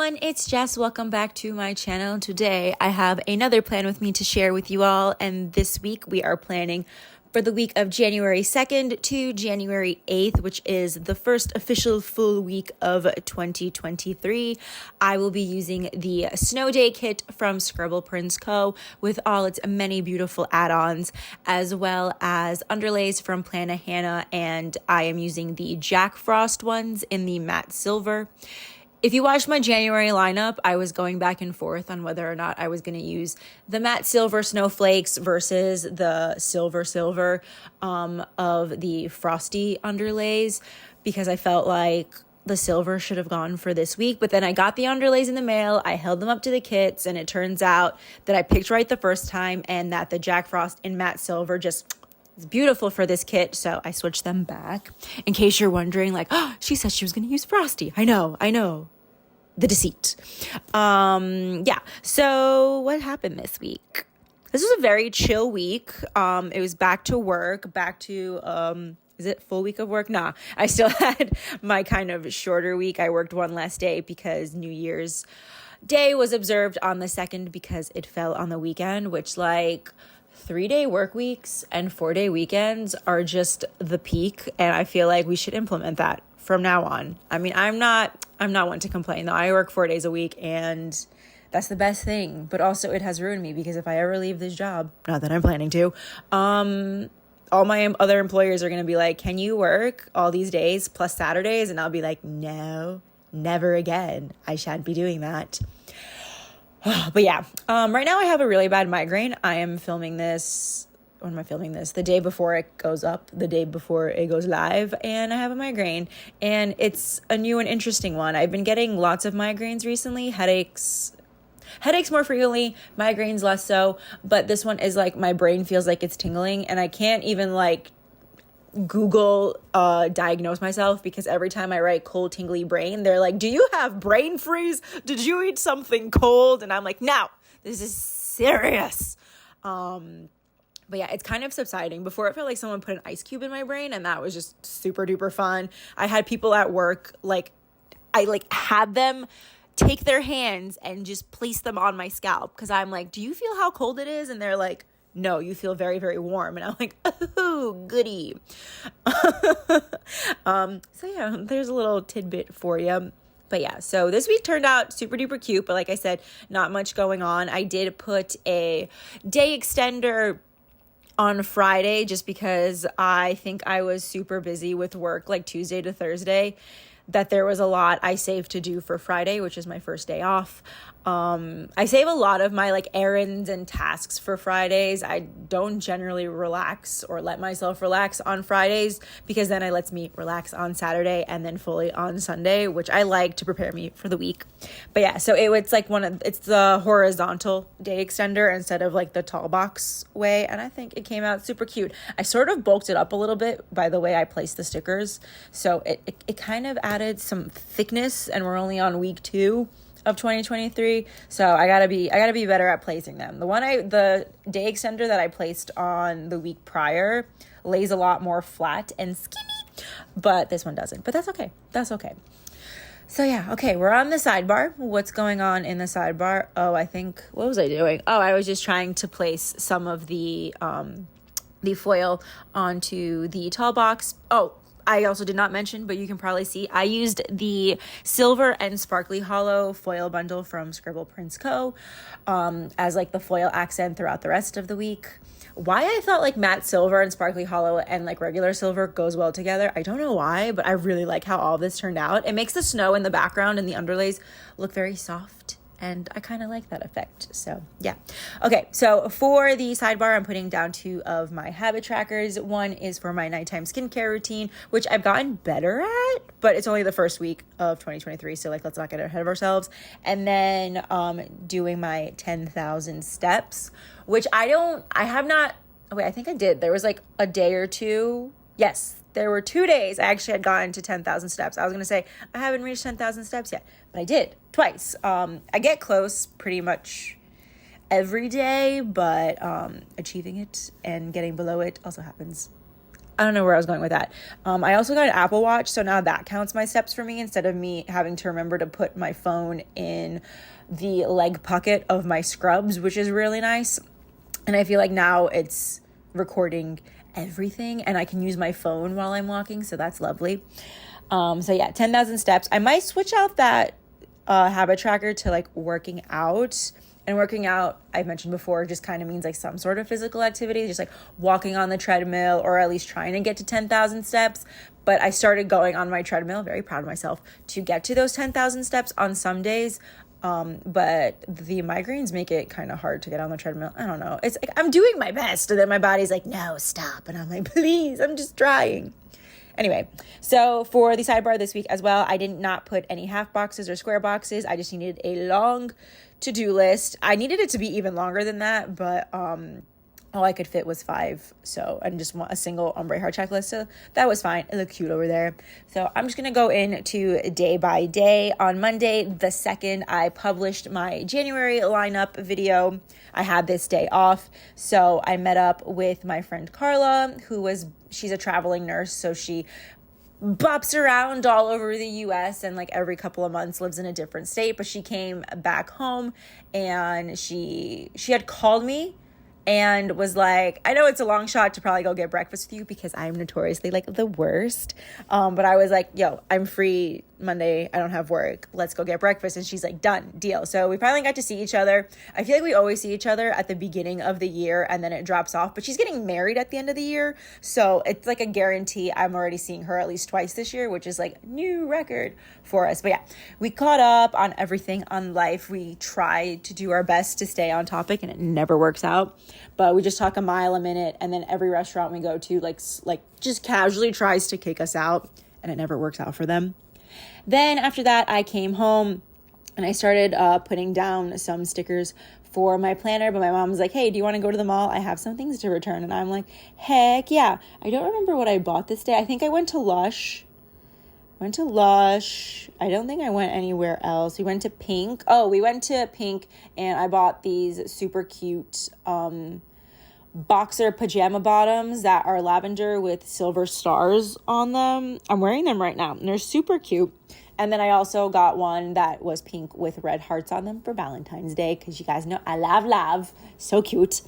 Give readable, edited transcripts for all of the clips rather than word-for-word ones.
everyone, it's Jess. Welcome back to my channel. Today I have another plan with me to share with you all, and this week we are planning for the week of January 2nd to January 8th, which is the first official full week of 2023. I will be using the Snow Day kit from ScribblePrintsCo with all its many beautiful add-ons, as well as underlays from Plana Hannah, and I am using the Jack Frost ones in the matte silver. If you watched my January lineup, I was going back and forth on whether or not I was going to use the matte silver snowflakes versus the silver of the frosty underlays, because I felt like the silver should have gone for this week. But then I got the underlays in the mail, I held them up to the kits, and it turns out that I picked right the first time and that the Jack Frost in matte silver just is beautiful for this kit, so I switched them back. In case you're wondering, like, oh, she said she was going to use frosty. I know. The deceit. So what happened this week? This was a very chill week. It was back to work, is it full week of work? Nah, I still had my kind of shorter week. I worked one last day because New Year's Day was observed on the 2nd because it fell on the weekend, which, like, 3-day work weeks and 4-day weekends are just the peak, and I feel like we should implement that from now on. I mean, I'm not one to complain, though. I work 4 days a week, and that's the best thing. But also, it has ruined me, because if I ever leave this job, not that I'm planning to, all my other employers are going to be like, can you work all these days plus Saturdays? And I'll be like, no, never again. I shan't be doing that. But yeah, right now I have a really bad migraine. I am filming this. When am I filming this? The day before it goes up, the day before it goes live, and I have a migraine, and it's a new and interesting one. I've been getting lots of migraines recently, headaches more frequently, migraines less so, but this one is like my brain feels like it's tingling, and I can't even like Google diagnose myself, because every time I write cold tingly brain, they're like, do you have brain freeze? Did you eat something cold? And I'm like, no, this is serious. But yeah, it's kind of subsiding. Before, it felt like someone put an ice cube in my brain, and that was just super duper fun. I had people at work, I had them take their hands and just place them on my scalp, because I'm like, do you feel how cold it is? And they're like, no, you feel very, very warm. And I'm like, oh, goody. So yeah, there's a little tidbit for you. But yeah, so this week turned out super duper cute, but like I said, not much going on. I did put a day extender on Friday just because I think I was super busy with work, like Tuesday to Thursday, that there was a lot I saved to do for Friday, which is my first day off. I save a lot of my like errands and tasks for Fridays. I don't generally relax or let myself relax on Fridays, because then it lets me relax on Saturday and then fully on Sunday, which I like to prepare me for the week. But yeah, so it's like it's the horizontal day extender instead of like the tall box way, and I think it came out super cute. I sort of bulked it up a little bit by the way I placed the stickers, so it kind of added some thickness, and we're only on week 2 of 2023, so I gotta be better at placing them. The day extender that I placed on the week prior lays a lot more flat and skinny, but this one doesn't. But that's okay. So yeah, okay, we're on the sidebar. What's going on in the sidebar? What was I doing? Oh, I was just trying to place some of the foil onto the tall box. Oh, I also did not mention, but you can probably see, I used the silver and sparkly hollow foil bundle from ScribblePrintsCo as like the foil accent throughout the rest of the week. Why I thought like matte silver and sparkly hollow and like regular silver goes well together, I don't know why, but I really like how all this turned out. It makes the snow in the background and the underlays look very soft, and I kind of like that effect. So yeah. Okay, so for the sidebar, I'm putting down 2 of my habit trackers. One is for my nighttime skincare routine, which I've gotten better at, but it's only the first week of 2023, so like let's not get ahead of ourselves. And then doing my 10,000 steps, which I think I did. There was like a day or two. Yes, there were 2 days I actually had gotten to 10,000 steps. I was going to say I haven't reached 10,000 steps yet, but I did twice. I get close pretty much every day, but achieving it and getting below it also happens I don't know where I was going with that. I also got an Apple Watch, so now that counts my steps for me instead of me having to remember to put my phone in the leg pocket of my scrubs, which is really nice. And I feel like now it's recording everything and I can use my phone while I'm walking, so that's lovely. So yeah, 10,000 steps. I might switch out that habit tracker to like working out. And working out, I've mentioned before, just kind of means like some sort of physical activity, just like walking on the treadmill or at least trying to get to 10,000 steps. But I started going on my treadmill, very proud of myself, to get to those 10,000 steps on some days. But the migraines make it kind of hard to get on the treadmill. I don't know. It's like I'm doing my best. And then my body's like, no, stop. And I'm like, please, I'm just trying. Anyway, so for the sidebar this week as well, I did not put any half boxes or square boxes. I just needed a long to-do list. I needed it to be even longer than that, but all I could fit was 5. So I just want a single ombre heart checklist. So that was fine. It looked cute over there. So I'm just going to go into day by day. On Monday, the 2nd, I published my January lineup video. I had this day off. So I met up with my friend Carla, she's a traveling nurse. So she bops around all over the US and like every couple of months lives in a different state. But she came back home and she had called me and was like, I know it's a long shot to probably go get breakfast with you because I'm notoriously like the worst. But I was like, yo, I'm free Monday. I don't have work. Let's go get breakfast. And she's like, done, deal. So we finally got to see each other. I feel like we always see each other at the beginning of the year and then it drops off. But she's getting married at the end of the year. So it's like a guarantee I'm already seeing her at least twice this year, which is like new record for us. But yeah, we caught up on everything on life. We try to do our best to stay on topic and it never works out. But we just talk a mile a minute, and then every restaurant we go to like just casually tries to kick us out, and it never works out for them. Then after that, I came home and I started putting down some stickers for my planner, but my mom was like, hey, do you want to go to the mall? I have some things to return. And I'm like, heck yeah. I don't remember what I bought this day. I think I went to Lush. I don't think I went anywhere else. We went to Pink. We went to Pink and I bought these super cute boxer pajama bottoms that are lavender with silver stars on them. I'm wearing them right now and they're super cute. And then I also got one that was pink with red hearts on them for Valentine's Day because you guys know I love. So cute.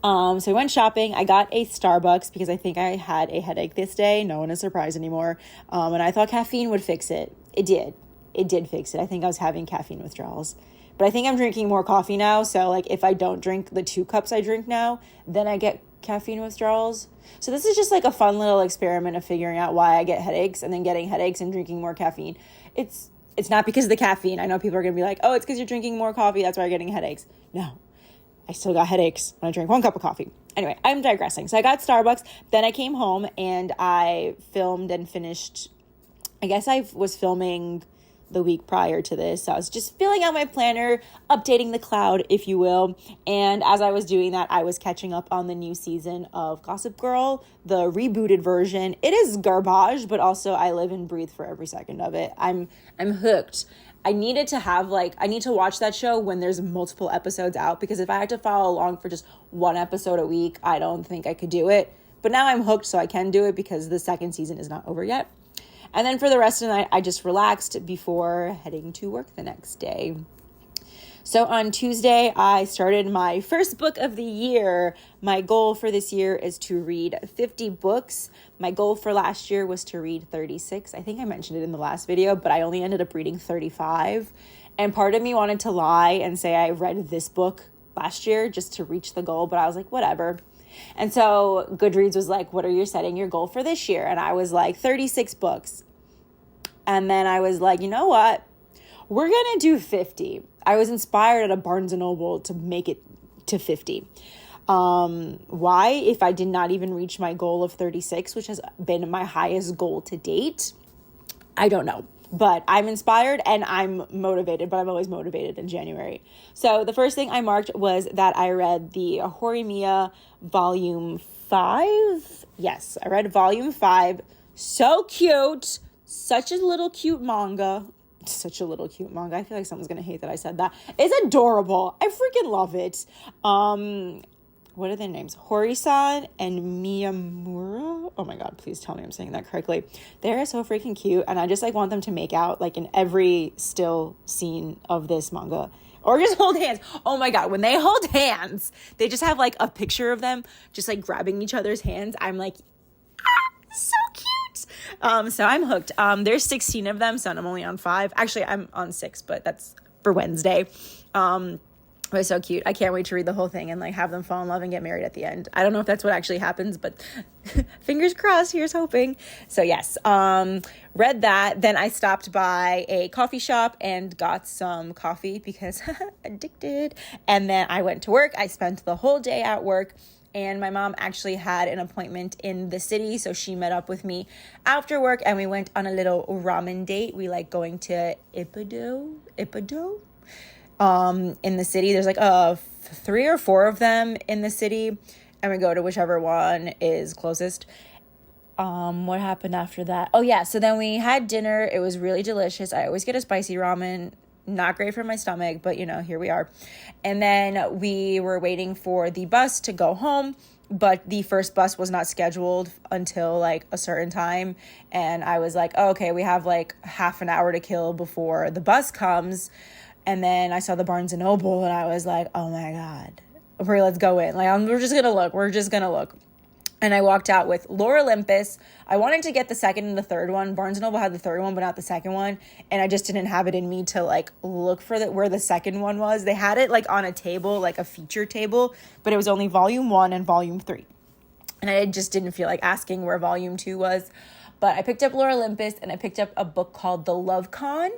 So I went shopping. I got a Starbucks because I think I had a headache this day. No one is surprised anymore. And I thought caffeine would fix it. It did. It did fix it. I think I was having caffeine withdrawals. But I think I'm drinking more coffee now. So like if I don't drink the 2 cups I drink now, then I get caffeine withdrawals. So this is just like a fun little experiment of figuring out why I get headaches and then getting headaches and drinking more caffeine. It's not because of the caffeine. I know people are going to be like, oh, it's because you're drinking more coffee. That's why you're getting headaches. No, I still got headaches when I drank 1 cup of coffee. Anyway, I'm digressing. So I got Starbucks. Then I came home and I filmed and finished. I guess I was filming the week prior to this. So I was just filling out my planner, updating the cloud, if you will. And as I was doing that, I was catching up on the new season of Gossip Girl, the rebooted version. It is garbage, but also I live and breathe for every second of it. I'm hooked. I need to watch that show when there's multiple episodes out, because if I had to follow along for just 1 episode a week, I don't think I could do it. But now I'm hooked, so I can do it because the 2nd season is not over yet. And then for the rest of the night, I just relaxed before heading to work the next day. So on Tuesday, I started my first book of the year. My goal for this year is to read 50 books. My goal for last year was to read 36. I think I mentioned it in the last video, but I only ended up reading 35. And part of me wanted to lie and say I read this book last year just to reach the goal, but I was like, whatever. And so Goodreads was like, what are you setting your goal for this year? And I was like, 36 books. And then I was like, you know what? We're going to do 50. I was inspired at a Barnes & Noble to make it to 50. Why? If I did not even reach my goal of 36, which has been my highest goal to date, I don't know. But I'm inspired and I'm motivated, but I'm always motivated in January. So the first thing I marked was that I read the Horimiya Volume 5. Yes, I read Volume 5. So cute. Such a little cute manga. Such a little cute manga. I feel like someone's going to hate that I said that. It's adorable. I freaking love it. what are their names? Hori-san and Miyamura. Oh my God, please tell me I'm saying that correctly. They're so freaking cute. And I just like want them to make out like in every still scene of this manga. Or just hold hands. Oh my God, when they hold hands, they just have like a picture of them just like grabbing each other's hands. I'm like, so cute. So I'm hooked. There's 16 of them, so I'm only on 5. Actually, I'm on 6, but that's for Wednesday. It was so cute. I can't wait to read the whole thing and like have them fall in love and get married at the end. I don't know if that's what actually happens, but fingers crossed, here's hoping. So yes, read that. Then I stopped by a coffee shop and got some coffee because addicted. And then I went to work. I spent the whole day at work. And my mom actually had an appointment in the city, so she met up with me after work, and we went on a little ramen date. We like going to Ippudo, in the city. There's like 3 or 4 of them in the city, and we go to whichever one is closest. What happened after that? Oh yeah, so then we had dinner. It was really delicious. I always get a spicy ramen. Not great for my stomach, but you know, here we are. And then we were waiting for the bus to go home, but the first bus was not scheduled until like a certain time. And I was like, oh, okay, we have like half an hour to kill before the bus comes. And then I saw the Barnes & Noble and I was like, oh my God, okay, let's go in. Like, we're just going to look. And I walked out with Lore Olympus. I wanted to get the second and the third one. Barnes & Noble had the third one, but not the second one. And I just didn't have it in me to like look for where the second one was. They had it like on a table, like a feature table, but it was only volume 1 and volume 3. And I just didn't feel like asking where volume 2 was. But I picked up Lore Olympus and I picked up a book called The Love Con,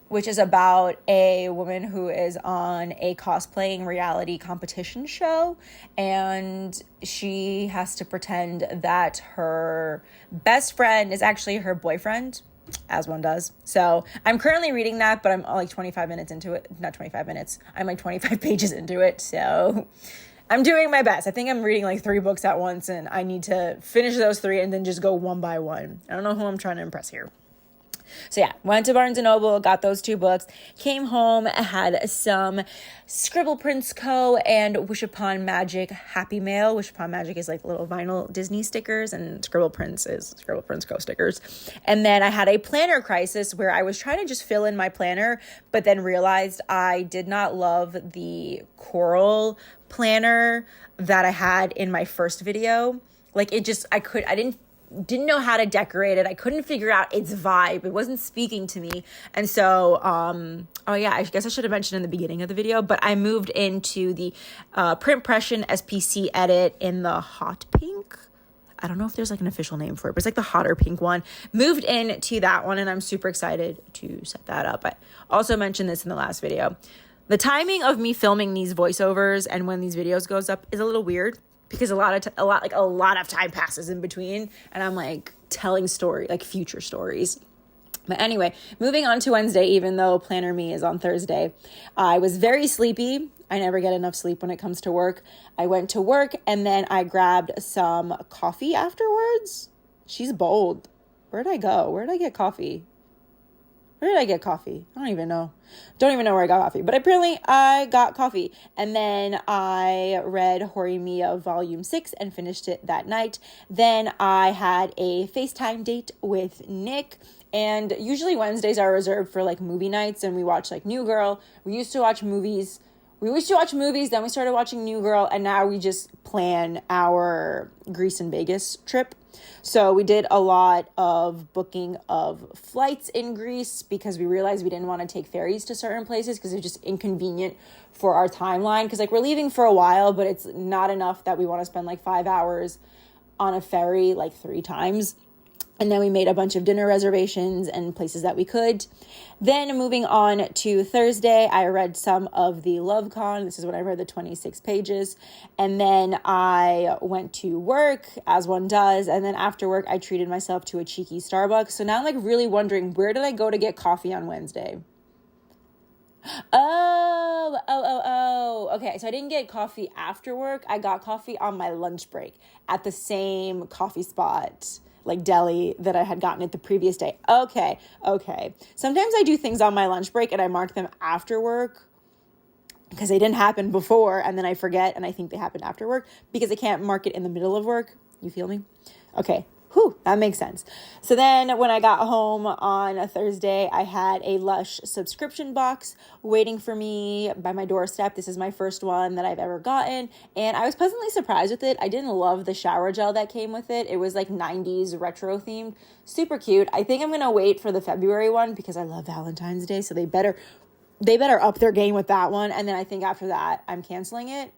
which is about a woman who is on a cosplaying reality competition show, and she has to pretend that her best friend is actually her boyfriend, as one does. So I'm currently reading that, but I'm like 25 minutes into it. Not 25 minutes. I'm like 25 pages into it. So I'm doing my best. I think I'm reading like 3 books at once, and I need to finish those 3 and then just go one by one. I don't know who I'm trying to impress here. So yeah, went to Barnes & Noble, got those 2 books, came home, had some ScribblePrintsCo and Wish Upon Magic Happy Mail. Wish Upon Magic is like little vinyl Disney stickers, and ScribblePrints is ScribblePrintsCo stickers. And then I had a planner crisis where I was trying to just fill in my planner, but then realized I did not love the coral planner that I had in my first video. Like it just, I didn't know how to decorate it. I couldn't figure out its vibe. It wasn't speaking to me. And so, oh yeah, I guess I should have mentioned in the beginning of the video, but I moved into the Printpression SPC edit in the hot pink. I don't know if there's like an official name for it, but it's like the hotter pink one. Moved into that one, and I'm super excited to set that up. I also mentioned this in the last video. The timing of me filming these voiceovers and when these videos goes up is a little weird, because a lot of time passes in between, and I'm like telling future stories. But anyway, moving on to Wednesday, even though Planner Me is on Thursday, I was very sleepy. I never get enough sleep when it comes to work. I went to work and then I grabbed some coffee afterwards. She's bold. Where'd I go? Where did I get coffee? Where did I get coffee? I don't even know. Don't even know where I got coffee. But apparently I got coffee. And then I read Horimiya Volume 6 and finished it that night. Then I had a FaceTime date with Nick. And usually Wednesdays are reserved for like movie nights. And we watch like New Girl. We used to watch movies. Then we started watching New Girl. And now we just plan our Greece and Vegas trip. So we did a lot of booking of flights in Greece because we realized we didn't want to take ferries to certain places because it's just inconvenient for our timeline. Because like we're leaving for a while, but it's not enough that we want to spend like 5 hours on a ferry like 3 times. And then we made a bunch of dinner reservations and places that we could. Then moving on to Thursday, I read some of the Love Con. This is when I read the 26 pages. And then I went to work, as one does. And then after work, I treated myself to a cheeky Starbucks. So now I'm like really wondering, where did I go to get coffee on Wednesday? Oh. Okay, so I didn't get coffee after work. I got coffee on my lunch break at the same coffee spot, like deli, that I had gotten it the previous day. Okay. Sometimes I do things on my lunch break and I mark them after work because they didn't happen before, and then I forget and I think they happened after work because I can't mark it in the middle of work. You feel me? Okay. Whew, that makes sense. So then when I got home on a Thursday, I had a Lush subscription box waiting for me by my doorstep. This is my first one that I've ever gotten, and I was pleasantly surprised with it. I didn't love the shower gel that came with it. It was like 90s retro themed, super cute. I think I'm going to wait for the February one because I love Valentine's Day, so they better up their game with that one. And then I think after that, I'm canceling it.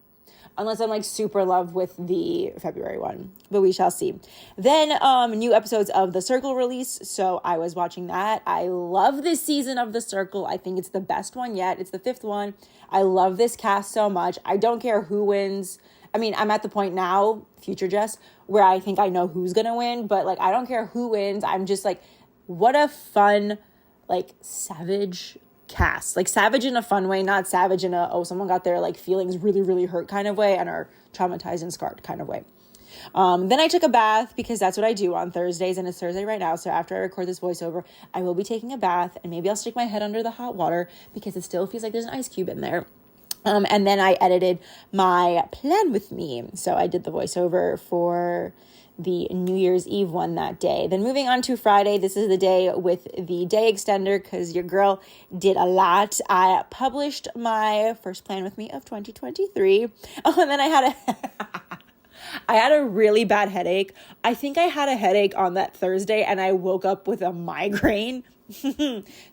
Unless I'm like super in love with the February one, but we shall see. Then new episodes of The Circle release, so I was watching that. I love this season of The Circle. I think it's the best one yet. It's the 5th one. I love this cast so much. I don't care who wins. I mean, I'm at the point now, future Jess, where I think I know who's gonna win, but like I don't care who wins. I'm just like, what a fun, like savage cast, like savage in a fun way, not savage in a, oh, someone got their like feelings really, really hurt kind of way and are traumatized and scarred kind of way. Then I took a bath because that's what I do on Thursdays, and it's Thursday right now. So after I record this voiceover, I will be taking a bath, and maybe I'll stick my head under the hot water because it still feels like there's an ice cube in there. And then I edited my plan with me. So I did the voiceover for the New Year's Eve one that day. Then moving on to Friday, this is the day with the day extender because your girl did a lot. I published my first plan with me of 2023. Oh, and then I had a really bad headache. I think I had a headache on that Thursday and I woke up with a migraine.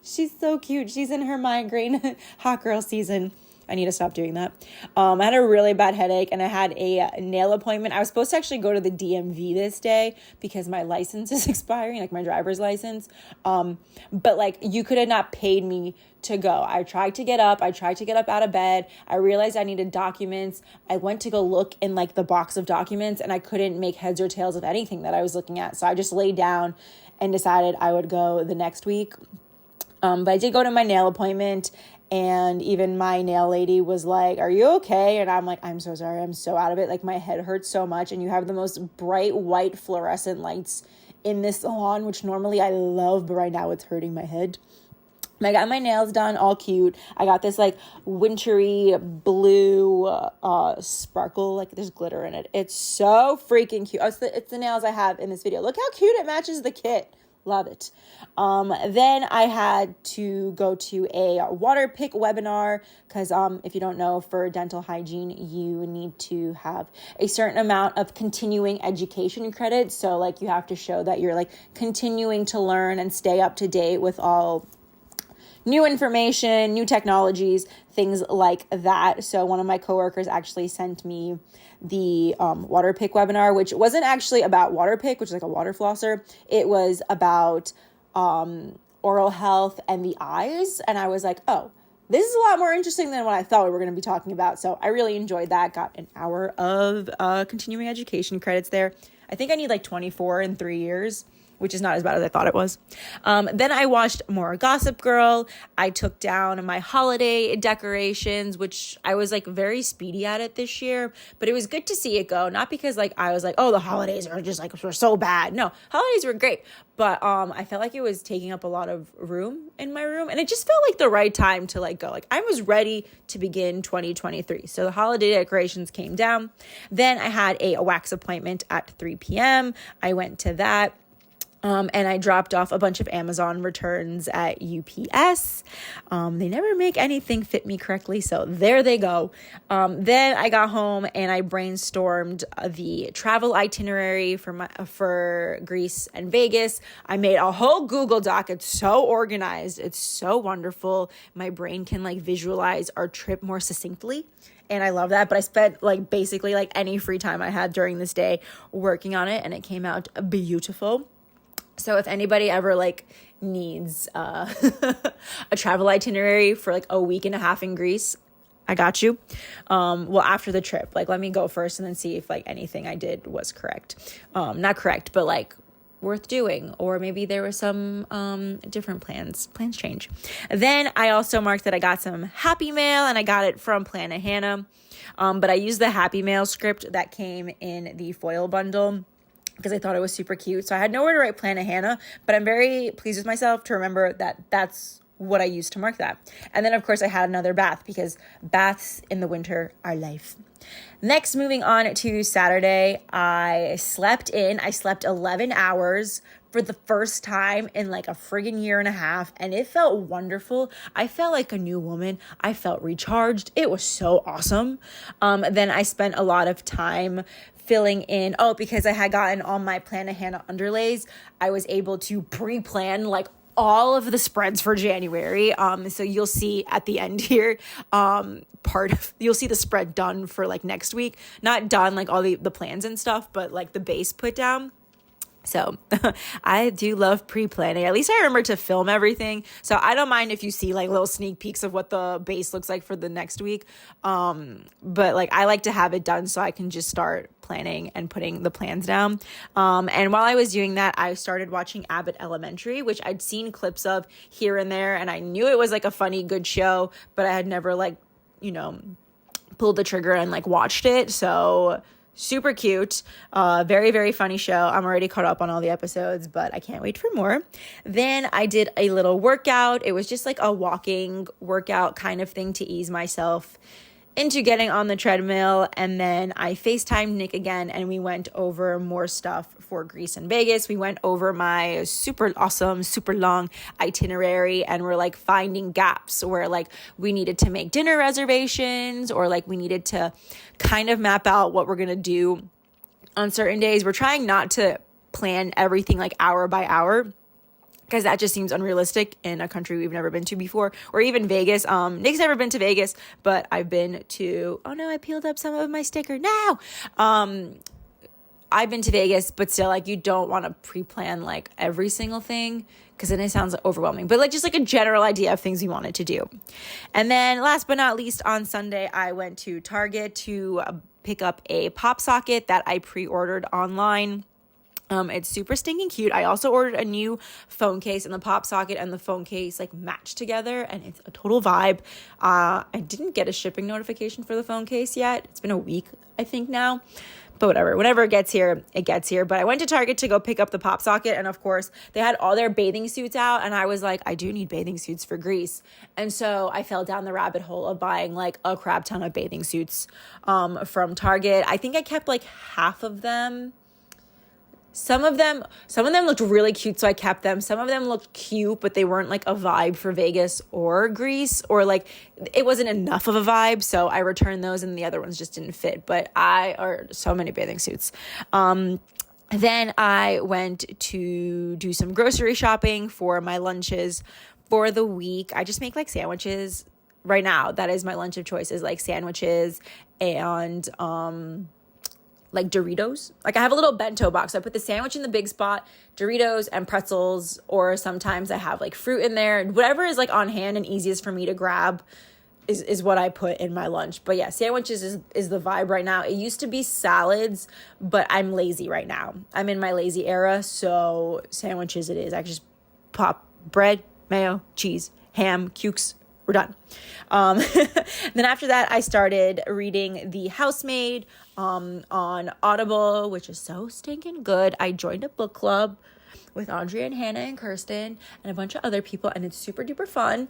She's so cute. She's in her migraine hot girl season. I need to stop doing that. I had a really bad headache and I had a nail appointment. I was supposed to actually go to the DMV this day because my license is expiring, like my driver's license. But like you could have not paid me to go. I tried to get up out of bed. I realized I needed documents. I went to go look in like the box of documents and I couldn't make heads or tails of anything that I was looking at. So I just laid down and decided I would go the next week. But I did go to my nail appointment. And even my nail lady was like, are you okay? And I'm like, I'm so sorry. I'm so out of it. Like my head hurts so much. And you have the most bright white fluorescent lights in this salon, which normally I love, but right now it's hurting my head. I got my nails done, all cute. I got this like wintry blue sparkle, like there's glitter in it. It's so freaking cute. Oh, it's the nails I have in this video. Look how cute it matches the kit. Love it. Then I had to go to a water pick webinar because if you don't know, for dental hygiene, you need to have a certain amount of continuing education credits. So like you have to show that you're like continuing to learn and stay up to date with all new information, new technologies, things like that. So one of my coworkers actually sent me the water pick webinar, which wasn't actually about water pick, which is like a water flosser. It was about oral health and the eyes. And I was like, oh, this is a lot more interesting than what I thought we were going to be talking about. So I really enjoyed that. Got an hour of continuing education credits there. I think I need like 24 in 3 years, which is not as bad as I thought it was. Then I watched more Gossip Girl. I took down my holiday decorations, which I was like very speedy at it this year, but it was good to see it go. Not because like I was like, oh, the holidays are just like, were so bad. No, holidays were great, but I felt like it was taking up a lot of room in my room, and it just felt like the right time to like go. Like I was ready to begin 2023. So the holiday decorations came down. Then I had a wax appointment at 3 p.m. I went to that. And I dropped off a bunch of Amazon returns at UPS. They never make anything fit me correctly, so there they go. Then I got home and I brainstormed the travel itinerary for Greece and Vegas. I made a whole Google Doc. It's so organized. It's so wonderful. My brain can like visualize our trip more succinctly. And I love that. But I spent like basically like any free time I had during this day working on it, and it came out beautiful. So if anybody ever like needs a travel itinerary for like a week and a half in Greece, I got you. Well, after the trip, like let me go first and then see if like anything I did was correct. Not correct, but like worth doing, or maybe there were some different plans change. Then I also marked that I got some Happy Mail, and I got it from Plana Hannah. But I used the Happy Mail script that came in the foil bundle because I thought it was super cute. So I had nowhere to write Plana Hannah, but I'm very pleased with myself to remember that that's what I used to mark that. And then, of course, I had another bath because baths in the winter are life. Next, moving on to Saturday, I slept 11 hours for the first time in like a friggin' year and a half, and it felt wonderful. I felt like a new woman. I felt recharged. It was so awesome. Then I spent a lot of time filling in, because I had gotten all my Plan to Hannah underlays, I was able to pre-plan like all of the spreads for January. So you'll see at the end here, you'll see the spread done for like next week. Not done like all the plans and stuff, but like the base put down. So I do love pre-planning. At least I remember to film everything. So I don't mind if you see like little sneak peeks of what the base looks like for the next week. But like I like to have it done so I can just start planning and putting the plans down. And while I was doing that, I started watching Abbott Elementary, which I'd seen clips of here and there. And I knew it was like a funny, good show, but I had never like, pulled the trigger and like watched it. So super cute, very, very funny show. I'm already caught up on all the episodes, but I can't wait for more. Then I did a little workout. It was just like a walking workout kind of thing to ease myself into getting on the treadmill. And then I FaceTimed Nick again, and we went over more stuff for Greece and Vegas. We went over my super awesome, super long itinerary, and we're like finding gaps where like we needed to make dinner reservations, or like we needed to kind of map out what we're going to do on certain days. We're trying not to plan everything like hour by hour, because that just seems unrealistic in a country we've never been to before, or even Vegas. Nick's never been to Vegas, but I've been to, oh no, I peeled up some of my sticker. No. I've been to Vegas, but still, like, you don't want to pre-plan like every single thing, because then it sounds overwhelming, but like just like a general idea of things we wanted to do. And then last but not least, on Sunday, I went to Target to pick up a pop socket that I pre-ordered online. It's super stinking cute. I also ordered a new phone case, and the pop socket and the phone case like match together, and it's a total vibe. I didn't get a shipping notification for the phone case yet. It's been a week, I think now, but whatever. Whenever it gets here, it gets here. But I went to Target to go pick up the pop socket, and of course they had all their bathing suits out, and I was like, I do need bathing suits for Greece. And so I fell down the rabbit hole of buying like a crap ton of bathing suits from Target. I think I kept like half of them. Some of them looked really cute, so I kept them. Some of them looked cute, but they weren't like a vibe for Vegas or Greece, or like it wasn't enough of a vibe, so I returned those, and the other ones just didn't fit. But so many bathing suits. Then I went to do some grocery shopping for my lunches for the week. I just make like sandwiches right now. That is my lunch of choice, is like sandwiches and like Doritos. Like I have a little bento box. I put the sandwich in the big spot, Doritos and pretzels, or sometimes I have like fruit in there. Whatever is like on hand and easiest for me to grab is what I put in my lunch. But yeah, sandwiches is the vibe right now. It used to be salads, but I'm lazy right now. I'm in my lazy era, so sandwiches it is. I just pop bread, mayo, cheese, ham, cukes. We're done. Then after that, I started reading The Housemaid on Audible, which is so stinking good. I joined a book club with Andrea and Hannah and Kirsten and a bunch of other people, and it's super duper fun.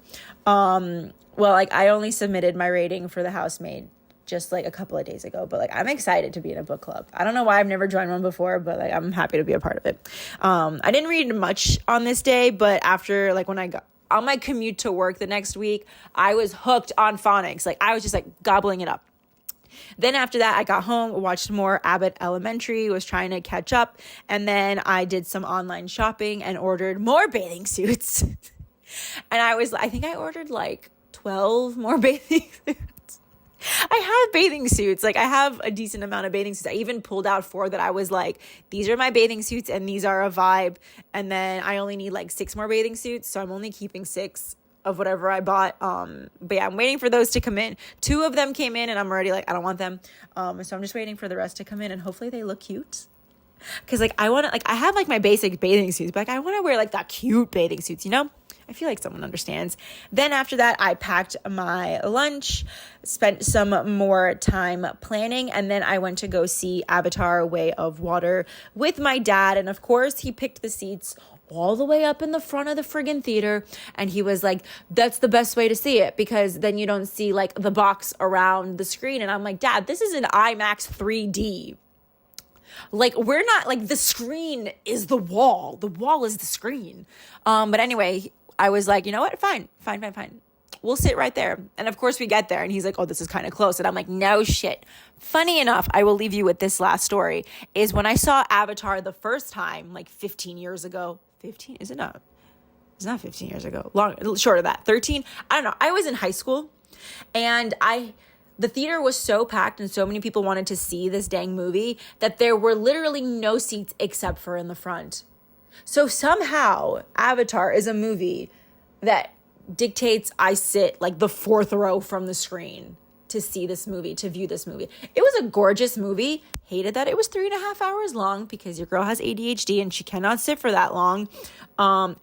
Like I only submitted my rating for The Housemaid just like a couple of days ago, but like I'm excited to be in a book club. I don't know why I've never joined one before, but like I'm happy to be a part of it. I didn't read much on this day, but after like when I got on my commute to work the next week, I was hooked on phonics. Like I was just like gobbling it up. Then after that, I got home, watched more Abbott Elementary, was trying to catch up. And then I did some online shopping and ordered more bathing suits. And I think I ordered like 12 more bathing suits. I have bathing suits. Like I have a decent amount of bathing suits. I even pulled out 4 that I was like, these are my bathing suits and these are a vibe. And then I only need like 6 more bathing suits. So I'm only keeping 6 of whatever I bought. But yeah, I'm waiting for those to come in. 2 of them came in and I'm already like, I don't want them. So I'm just waiting for the rest to come in, and hopefully they look cute. Cause like I want to, like I have like my basic bathing suits, but like I want to wear like that cute bathing suits, you know? I feel like someone understands. Then after that, I packed my lunch, spent some more time planning, and then I went to go see Avatar: Way of Water with my dad. And of course, he picked the seats all the way up in the front of the friggin' theater. And he was like, that's the best way to see it, because then you don't see like the box around the screen. And I'm like, Dad, this is an IMAX 3D. Like, we're not, like, the screen is the wall. The wall is the screen. But anyway, I was like, you know what? Fine. We'll sit right there. And of course we get there and he's like, oh, this is kind of close. And I'm like, no shit. Funny enough, I will leave you with this last story, is when I saw Avatar the first time, like 15 years ago. 15? Is it not? It's not 15 years ago. Short of that. 13? I don't know. I was in high school and the theater was so packed and so many people wanted to see this dang movie that there were literally no seats except for in the front. So somehow Avatar is a movie that dictates I sit like the fourth row from the screen to see this movie, to view this movie. It was a gorgeous movie. Hated that it was 3.5 hours long because your girl has ADHD and she cannot sit for that long.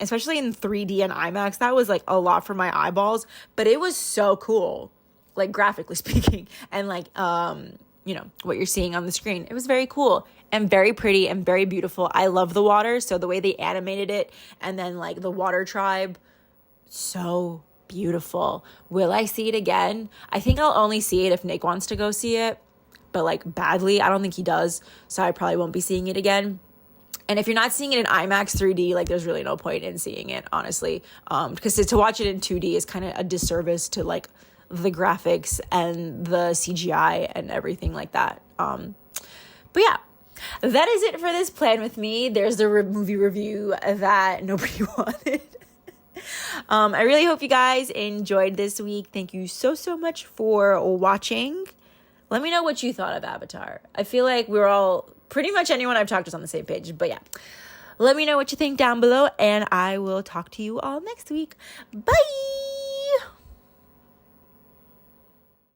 Especially in 3D and IMAX. That was like a lot for my eyeballs, but it was so cool. Like graphically speaking, and like, you know, what you're seeing on the screen. It was very cool and very pretty and very beautiful. I love the water. So the way they animated it and then like the water tribe, so beautiful. Will I see it again? I think I'll only see it if Nick wants to go see it, but like badly. I don't think he does. So I probably won't be seeing it again. And if you're not seeing it in IMAX 3D, like there's really no point in seeing it, honestly. Because to watch it in 2D is kind of a disservice to like the graphics and the CGI and everything like that. But yeah, that is it for this plan with me. There's the movie review that nobody wanted. I really hope you guys enjoyed this week. Thank you so much for watching. Let me know what you thought of Avatar. I feel like we're all, pretty much anyone I've talked to is on the same page. But yeah, let me know what you think down below, and I will talk to you all next week. Bye!